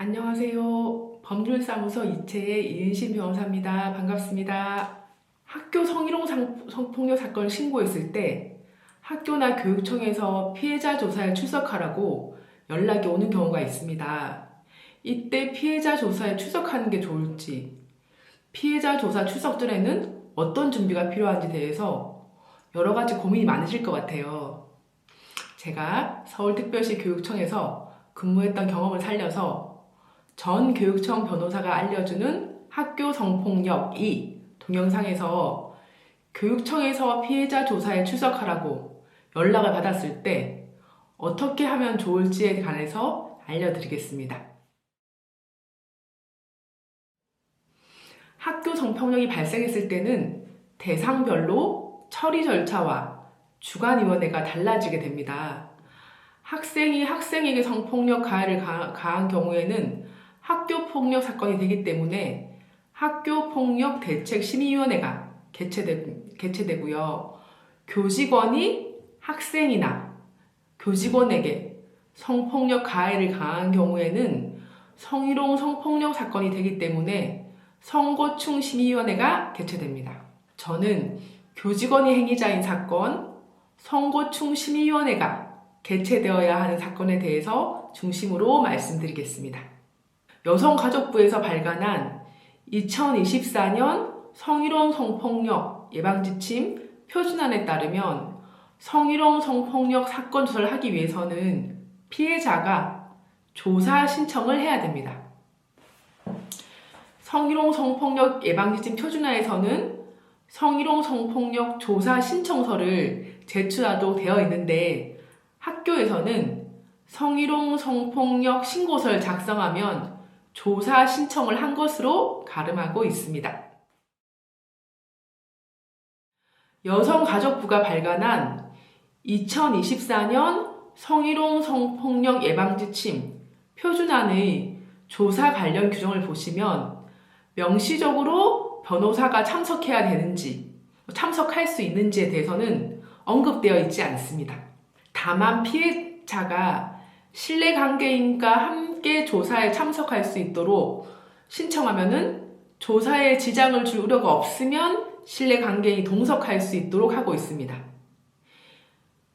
안녕하세요. 법률사무소 이채의 이은신 변호사입니다. 반갑습니다. 학교 성희롱 성폭력 사건을 신고했을 때 학교나 교육청에서 피해자 조사에 출석하라고 연락이 오는 경우가 있습니다. 이때 피해자 조사에 출석하는 게 좋을지, 피해자 조사 출석 전에는 어떤 준비가 필요한지 대해서 여러 가지 고민이 많으실 것 같아요. 제가 서울특별시 교육청에서 근무했던 경험을 살려서 전 교육청 변호사가 알려주는 학교 성폭력 2 동영상에서 교육청에서 피해자 조사에 출석하라고 연락을 받았을 때 어떻게 하면 좋을지에 관해서 알려드리겠습니다. 학교 성폭력이 발생했을 때는 대상별로 처리 절차와 주관위원회가 달라지게 됩니다. 학생이 학생에게 성폭력 가해를 가한 경우에는 학교폭력 사건이 되기 때문에 학교폭력대책심의위원회가 개최되고요. 교직원이 학생이나 교직원에게 성폭력 가해를 가한 경우에는 성희롱 성폭력 사건이 되기 때문에 성고충심의위원회가 개최됩니다. 저는 교직원이 행위자인 사건, 성고충심의위원회가 개최되어야 하는 사건에 대해서 중심으로 말씀드리겠습니다. 여성가족부에서 발간한 2024년 성희롱 성폭력 예방지침 표준안에 따르면 성희롱 성폭력 사건 조사를 하기 위해서는 피해자가 조사 신청을 해야 됩니다. 성희롱 성폭력 예방지침 표준안에서는 성희롱 성폭력 조사 신청서를 제출하도록 되어 있는데 학교에서는 성희롱 성폭력 신고서를 작성하면 조사 신청을 한 것으로 가름하고 있습니다. 여성가족부가 발간한 2024년 성희롱 성폭력 예방지침 표준안의 조사 관련 규정을 보시면 명시적으로 변호사가 참석해야 되는지, 참석할 수 있는지에 대해서는 언급되어 있지 않습니다. 다만 피해자가 신뢰관계인과 함께 조사에 참석할 수 있도록 신청하면은 조사에 지장을 줄 우려가 없으면 신뢰관계인이 동석할 수 있도록 하고 있습니다.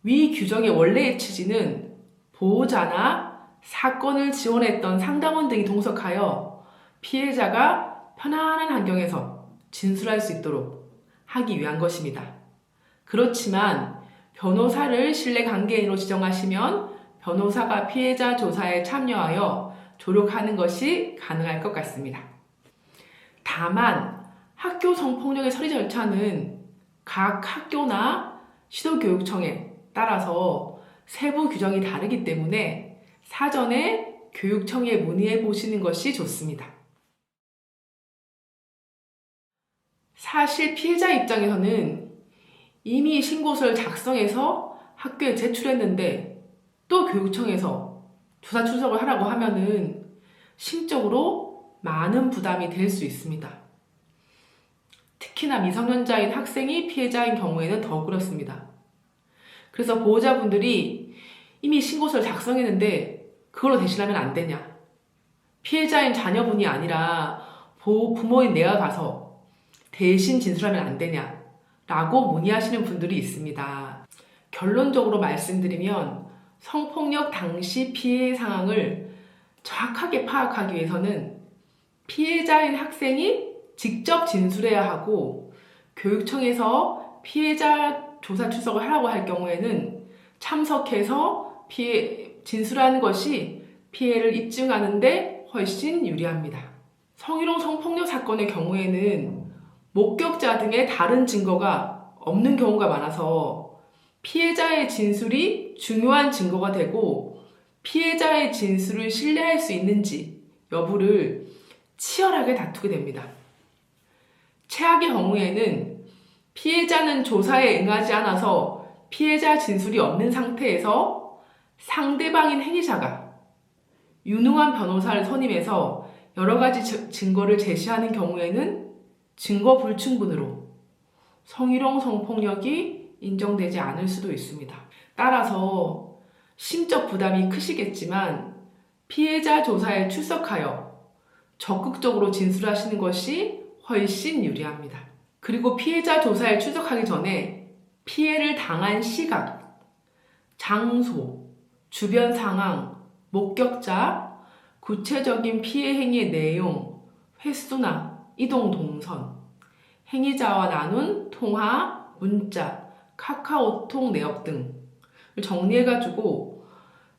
위 규정의 원래의 취지는 보호자나 사건을 지원했던 상담원 등이 동석하여 피해자가 편안한 환경에서 진술할 수 있도록 하기 위한 것입니다. 그렇지만 변호사를 신뢰관계인으로 지정하시면 변호사가 피해자 조사에 참여하여 조력하는 것이 가능할 것 같습니다. 다만 학교 성폭력의 처리 절차는 각 학교나 시도교육청에 따라서 세부 규정이 다르기 때문에 사전에 교육청에 문의해 보시는 것이 좋습니다. 사실 피해자 입장에서는 이미 신고서를 작성해서 학교에 제출했는데 또 교육청에서 조사 출석을 하라고 하면은 심적으로 많은 부담이 될 수 있습니다. 특히나 미성년자인 학생이 피해자인 경우에는 더 그렇습니다. 그래서 보호자분들이 이미 신고서를 작성했는데 그걸로 대신하면 안 되냐? 피해자인 자녀분이 아니라 부모인 내가 가서 대신 진술하면 안 되냐? 라고 문의하시는 분들이 있습니다. 결론적으로 말씀드리면 성폭력 당시 피해 상황을 정확하게 파악하기 위해서는 피해자인 학생이 직접 진술해야 하고 교육청에서 피해자 조사 출석을 하라고 할 경우에는 참석해서 진술하는 것이 피해를 입증하는 데 훨씬 유리합니다. 성희롱 성폭력 사건의 경우에는 목격자 등의 다른 증거가 없는 경우가 많아서 피해자의 진술이 중요한 증거가 되고 피해자의 진술을 신뢰할 수 있는지 여부를 치열하게 다투게 됩니다. 최악의 경우에는 피해자는 조사에 응하지 않아서 피해자 진술이 없는 상태에서 상대방인 행위자가 유능한 변호사를 선임해서 여러 가지 증거를 제시하는 경우에는 증거 불충분으로 성희롱 성폭력이 인정되지 않을 수도 있습니다. 따라서 심적 부담이 크시겠지만 피해자 조사에 출석하여 적극적으로 진술하시는 것이 훨씬 유리합니다. 그리고 피해자 조사에 출석하기 전에 피해를 당한 시각, 장소, 주변 상황, 목격자, 구체적인 피해 행위의 내용, 횟수나 이동 동선, 행위자와 나눈 통화, 문자, 카카오톡 내역 등을 정리해가지고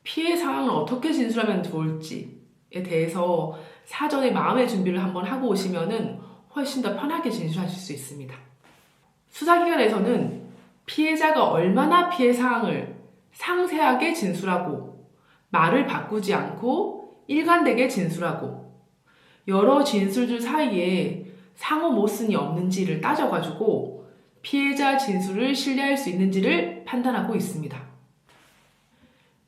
피해 상황을 어떻게 진술하면 좋을지에 대해서 사전에 마음의 준비를 한번 하고 오시면은 훨씬 더 편하게 진술하실 수 있습니다. 수사기관에서는 피해자가 얼마나 피해 상황을 상세하게 진술하고 말을 바꾸지 않고 일관되게 진술하고 여러 진술들 사이에 상호 모순이 없는지를 따져가지고 피해자 진술을 신뢰할 수 있는지를 판단하고 있습니다.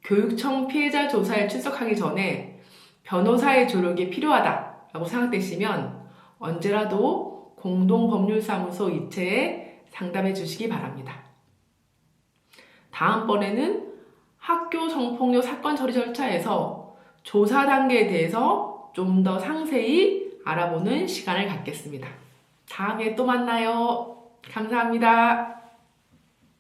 교육청 피해자 조사에 출석하기 전에 변호사의 조력이 필요하다라고 생각되시면 언제라도 공동법률사무소 입체에 상담해 주시기 바랍니다. 다음번에는 학교 성폭력 사건 처리 절차에서 조사 단계에 대해서 좀 더 상세히 알아보는 시간을 갖겠습니다. 다음에 또 만나요. 감사합니다.